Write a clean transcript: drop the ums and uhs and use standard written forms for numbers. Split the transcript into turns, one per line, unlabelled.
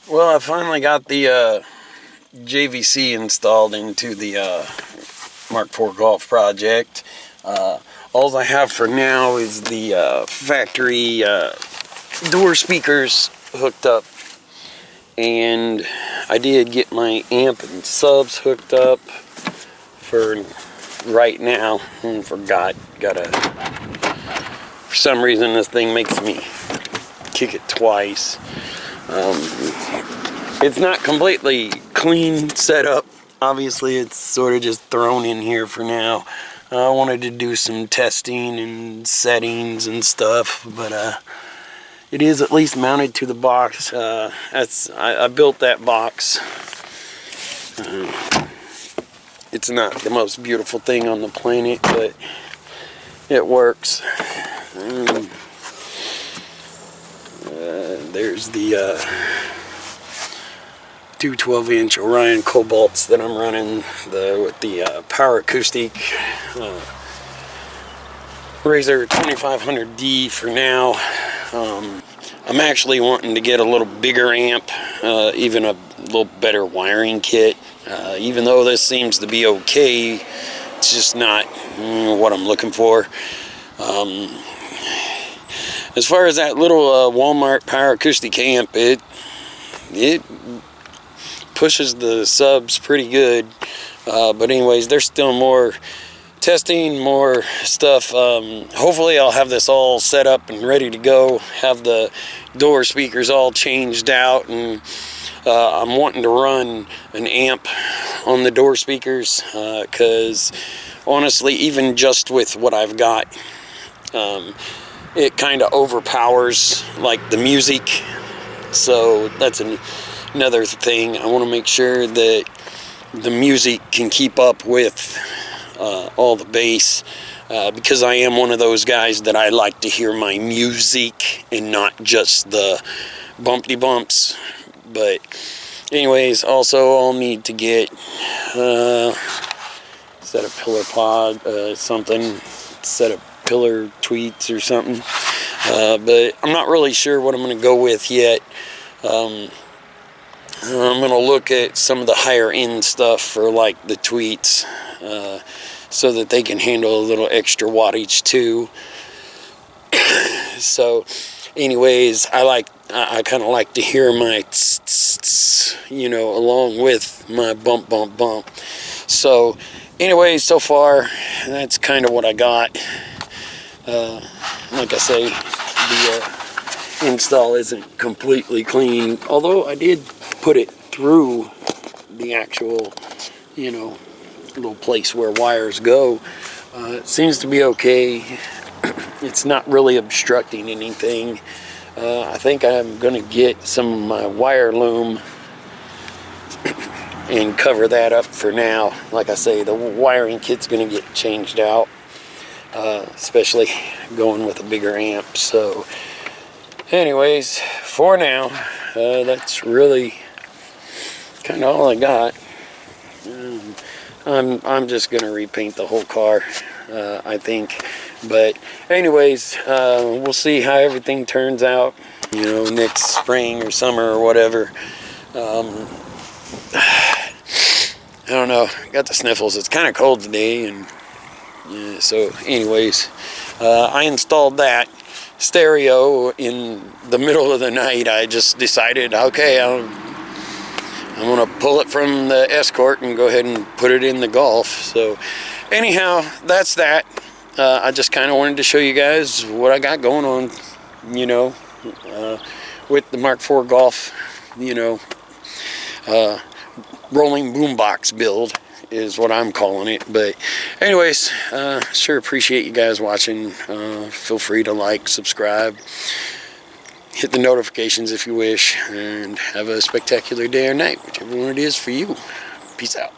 Well, I finally got the JVC installed into the Mark IV Golf project. All I have for now is the factory door speakers hooked up, and I did get my amp and subs hooked up for right now. Forgot. For some reason this thing makes me kick it twice. It's not completely clean setup. Obviously, it's sort of just thrown in here for now. I wanted to do some testing and settings and stuff, but it is at least mounted to the box. I built that box. It's not the most beautiful thing on the planet, but it works. There's the two 12-inch Orion Cobalts that I'm running with the Power Acoustic Razor 2500D for now. I'm actually wanting to get a little bigger amp, even a little better wiring kit. Even though this seems to be okay, it's just not what I'm looking for. As far as that little Walmart Power Acoustic amp, it pushes the subs pretty good. But anyways, there's still more testing, more stuff. Hopefully I'll have this all set up and ready to go, have the door speakers all changed out, and I'm wanting to run an amp on the door speakers, because honestly, even just with what I've got, it kind of overpowers like the music. So that's another thing. I want to make sure that the music can keep up with all the bass, because I am one of those guys that I like to hear my music and not just the bumpty bumps. But anyways, also I'll need to get set of pillar pod, something, set of pillar tweets or something, but I'm not really sure what I'm going to go with yet. I'm going to look at some of the higher end stuff for like the tweets, so that they can handle a little extra wattage too. So anyways, I kind of like to hear my along with my bump. So anyways, so far that's kind of what I got. Like I say, the install isn't completely clean, although I did put it through the actual, little place where wires go. It seems to be okay. It's not really obstructing anything. I think I'm going to get some of my wire loom and cover that up for now. Like I say, the wiring kit's going to get changed out, especially going with a bigger amp. So anyways, for now, that's really kind of all I got. I'm just gonna repaint the whole car, I think. But anyways, we'll see how everything turns out, next spring or summer or whatever. I don't know, got the sniffles. It's kind of cold today, and yeah, so anyways, I installed that stereo in the middle of the night. I just decided, okay, I'm gonna pull it from the Escort and go ahead and put it in the Golf. So anyhow, that's that. I just kind of wanted to show you guys what I got going on, with the Mark IV Golf, rolling boombox build is what I'm calling it. But anyways, sure appreciate you guys watching. Feel free to like, subscribe, hit the notifications if you wish, and have a spectacular day or night, whichever one it is for you. Peace out.